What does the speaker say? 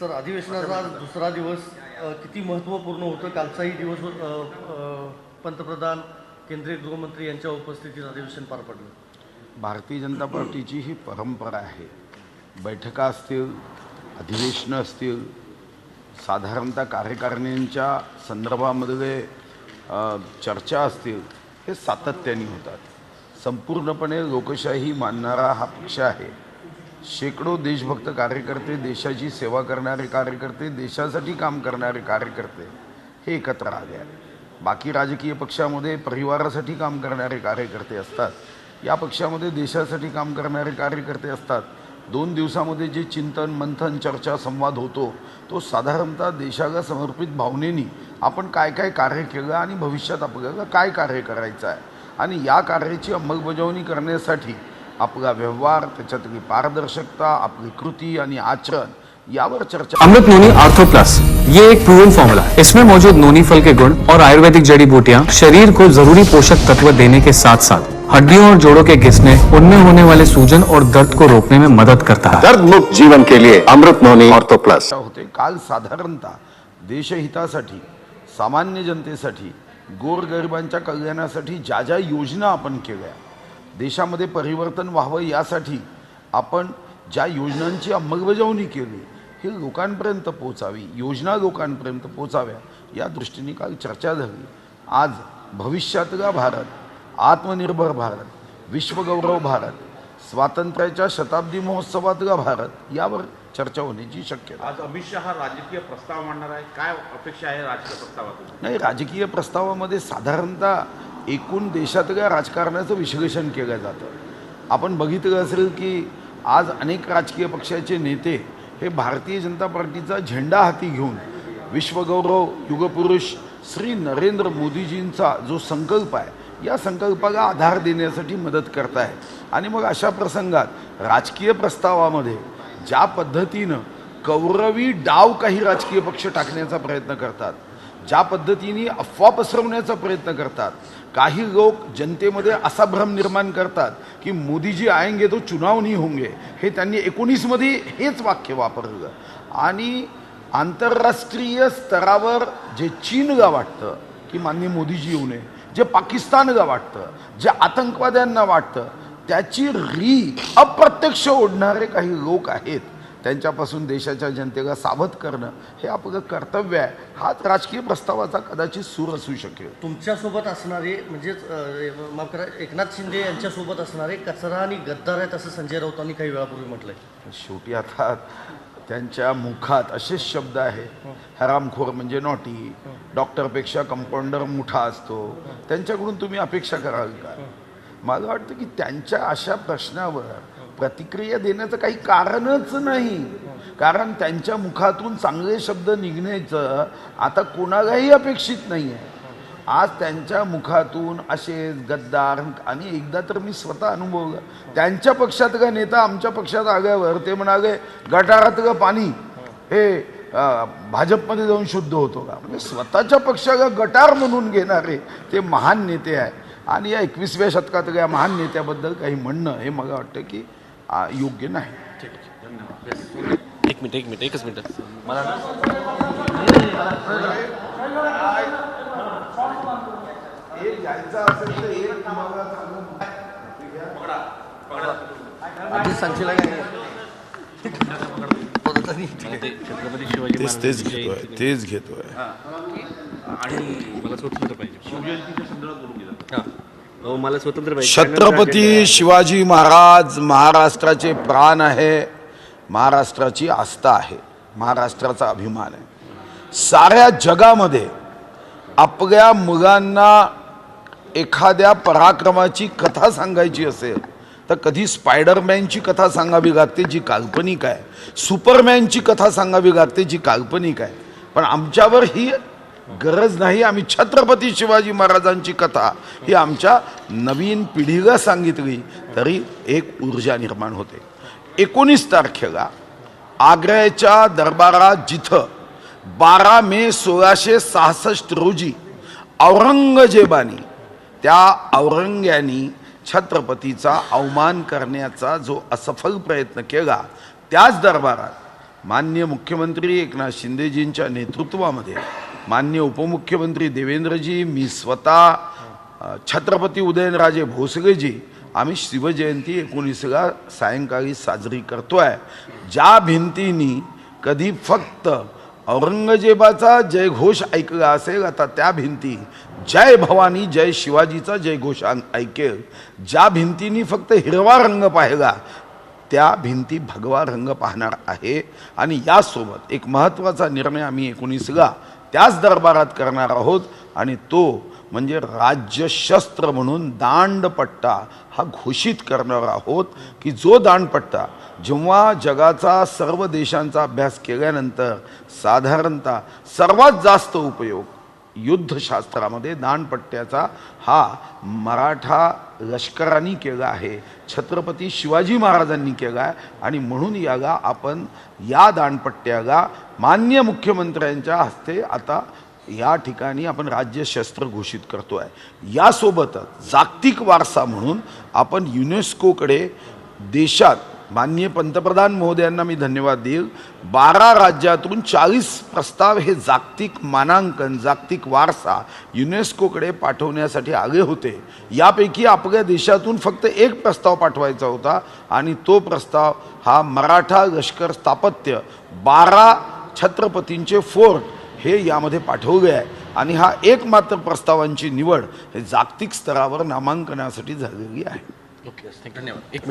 Sir, अधिवेशनाचा आज दुसरा दिवस किती महत्त्वपूर्ण होतं. कालचाही दिवस पंतप्रधान, केंद्रीय गृहमंत्री यांच्या उपस्थितीत अधिवेशन पार पडलं. भारतीय जनता पार्टीची ही परंपरा आहे. बैठका असतील, अधिवेशनं असतील, साधारणतः कार्यकारिणींच्या संदर्भामध्ये चर्चा असतील, हे सातत्याने होतात. संपूर्णपणे लोकशाही मानणारा हा पक्ष आहे. शेकडो देशभक्त कार्यकर्ते, देशाची सेवा करणारे कार्यकर्ते, देशासाठी काम करणारे कार्यकर्ते हे एकत्र आले आहेत. बाकी राजकीय पक्षामध्ये परिवारासाठी काम करणारे कार्यकर्ते असतात, या पक्षामध्ये देशासाठी काम करणारे कार्यकर्ते असतात. 2 दिवसामध्ये जे चिंतन, मंथन, चर्चा, संवाद होतो तो साधारणतः देशाला समर्पित भावनेनी आपण काय काय कार्य केलं आणि भविष्यात आपल्याला काय कार्य करायचं आहे आणि या कार्याची अंमलबजावणी करण्यासाठी आपला व्यवहार, त्याच्यातली पारदर्शकता, आपली कृती आणि आचरण यावर चर्चा. अमृत नोनी आर्थो प्लस, ये एक प्रूवन फॉर्मूला है. इसमें मौजूद नोनी फल के गुण और आयुर्वेदिक जड़ी बूटियां शरीर को जरूरी पोषक तत्व देने के साथ साथ हड्डियों और जोड़ों के घिसने, उनमें होने वाले सूजन और दर्द को रोकने में मदद करता है. दर्द मुक्त जीवन के लिए अमृत नोनी आर्थो प्लस होते. काल साधारणतः देशहितासाठी, सामान्य जनतेसाठी, गोरगरिबांच्या कल्याणासाठी ज्या ज्या योजना आपण केल्या, देशामध्ये परिवर्तन व्हावं यासाठी आपण ज्या योजनांची अंमलबजावणी केली ही लोकांपर्यंत पोचावी, योजना लोकांपर्यंत पोचाव्या या दृष्टीने काल चर्चा झाली. आज भविष्यातला भारत, आत्मनिर्भर भारत, विश्वगौरव भारत, स्वातंत्र्याच्या शताब्दी महोत्सवातला भारत यावर चर्चा होण्याची शक्यता. आज अमित शहा राजकीय प्रस्ताव मांडणार आहे. काय अपेक्षा आहे राजकीय प्रस्तावातून? नाही, राजकीय प्रस्तावामध्ये साधारणतः एकूण देशातल्या राजकारणाचं विश्लेषण केलं जातं. आपण बघितलं असेल की आज अनेक राजकीय पक्षाचे नेते हे भारतीय जनता पार्टीचा झेंडा हाती घेऊन विश्वगौरव युगपुरुष श्री नरेंद्र मोदीजींचा जो संकल्प आहे या संकल्पाला आधार देण्यासाठी मदत करत आहे. आणि मग अशा प्रसंगात राजकीय प्रस्तावामध्ये ज्या पद्धतीनं कौरवी डाव काही राजकीय पक्ष टाकण्याचा प्रयत्न करतात, ज्या पद्धतीने अफवा पसरवण्याचा प्रयत्न करतात, काही लोक जनतेमध्ये असा भ्रम निर्माण करतात की मोदीजी आएंगे तो चुनाव नहीं होंगे, हे त्यांनी 19 मध्ये हेच वाक्य वापरलं. आणि आंतरराष्ट्रीय स्तरावर जे चीनला वाटतं की माननीय मोदीजी येऊ नये, जे पाकिस्तानला वाटतं, जे आतंकवाद्यांना वाटतं, त्याची री अप्रत्यक्ष ओढणारे काही लोक आहेत. त्यांच्यापासून देशाच्या जनतेला सावध करणं हे आपलं कर्तव्य आहे. हाच राजकीय प्रस्तावाचा कदाचित सूर असू शकेल. तुमच्यासोबत असणारे म्हणजेच माफ करा, एकनाथ शिंदे यांच्यासोबत असणारे कचरा आणि गद्दार आहेत असं संजय राऊतांनी काही वेळापूर्वी म्हटलंय. शेवटी आता त्यांच्या मुखात असेच शब्द आहेत. हरामखोर म्हणजे नॉटी, डॉक्टरपेक्षा कंपाऊंडर मुठा असतो, त्यांच्याकडून तुम्ही अपेक्षा कराल का? मला वाटतं की त्यांच्या अशा प्रश्नावर प्रतिक्रिया देण्याचं काही कारणच नाही. कारण त्यांच्या मुखातून चांगले शब्द निघण्याचं आता कोणालाही अपेक्षित नाही आहे. आज त्यांच्या मुखातून असे गद्दार, आणि एकदा तर मी स्वतः अनुभवलं, त्यांच्या पक्षातला नेता आमच्या पक्षात आल्यावर ते म्हणाले गटारातलं पाणी हे भाजपमध्ये जाऊन शुद्ध होतो का? म्हणजे स्वतःच्या पक्षाला गटार म्हणून घेणारे ते महान नेते आहे. आणि या 21व्या शतकातल्या महान नेत्याबद्दल काही म्हणणं हे मला वाटतं की योग्य नाही. एक मिनिट एकच मिनिट. मला आधी सांगशील छत्रपती शिवाजी तेच घेतोय आणि मला स्वतंत्र पाहिजे. शिवजयंतीच्या संदर्भात बोलून गेला. मला स्वतंत्र पाहिजे. छत्रपती शिवाजी महाराज महाराष्ट्राचे प्राण आहे, महाराष्ट्राची आस्था आहे, महाराष्ट्राचा अभिमान आहे. साऱ्या जगामध्ये आपल्या मुलांना एखाद्या पराक्रमाची कथा सांगायची असेल तर कधी स्पायडरमॅनची कथा सांगावी लागते जी काल्पनिक आहे, सुपरमॅनची कथा सांगावी लागते जी काल्पनिक आहे. पण आमच्यावर ही गरज नाही. आम्ही छत्रपती शिवाजी महाराजांची कथा ही आमच्या नवीन पिढीला सांगितली तरी एक ऊर्जा निर्माण होते. 19 तारखेला आग्र्याच्या दरबारात जिथं 12 मे 1666 रोजी औरंगजेबानी, त्या औरंग्यानी छत्रपतीचा अवमान करण्याचा जो असफल प्रयत्न केला, त्याच दरबारात माननीय मुख्यमंत्री एकनाथ शिंदेजींच्या नेतृत्वामध्ये माननीय उपमुख्यमंत्री देवेंद्रजी, मी स्वतः, छत्रपती उदयनराजे भोसलेजी, आम्ही शिवजयंती 19ला सायंकाळी साजरी करतोय. ज्या भिंतींनी कधी फक्त औरंगजेबाचा जयघोष ऐकला असेल, आता त्या भिंती जय भवानी जय शिवाजीचा जयघोष ऐकेल. ज्या भिंतींनी फक्त हिरवा रंग पाहिला, त्या भिंती भगवा रंग पाहणार आहे. आणि यासोबत एक महत्त्वाचा निर्णय आम्ही 19ला त्याच दरबारात करणार आहोत, आणि तो म्हणजे राज्यशस्त्र म्हणून दांडपट्टा हा घोषित करणार आहोत. की जो दांडपट्टा जेव्हा जगाचा सर्व देशांचा अभ्यास केल्यानंतर साधारणतः सर्वात जास्त उपयोग युद्धशास्त्रामध्ये दांडपट्ट्याचा हा मराठा लष्करांनी केला आहे, छत्रपती शिवाजी महाराजांनी केला आहे. आणि म्हणून याला आपण या दांडपट्ट्याला माननीय मुख्यमंत्र्यांच्या हस्ते आता या ठिकाणी आपण राज्यशस्त्र घोषित करतो आहे. यासोबतच जागतिक वारसा म्हणून आपण युनेस्कोकडे देशात, माननीय पंतप्रधान महोदयांना मी धन्यवाद देईल, 12 राज्यातून 40 प्रस्ताव हे जागतिक मानांकन, जागतिक वारसा युनेस्कोकडे पाठवण्यासाठी आले होते. यापैकी आपल्या देशातून फक्त एक प्रस्ताव पाठवायचा होता, आणि तो प्रस्ताव हा मराठा लष्कर स्थापत्य 12 छत्रपतींचे फोर्ट हे यामध्ये पाठवले आहे. आणि हा एकमात्र प्रस्तावांची निवड हे जागतिक स्तरावर नामांकनासाठी झालेली आहे. ओके, धन्यवाद. एक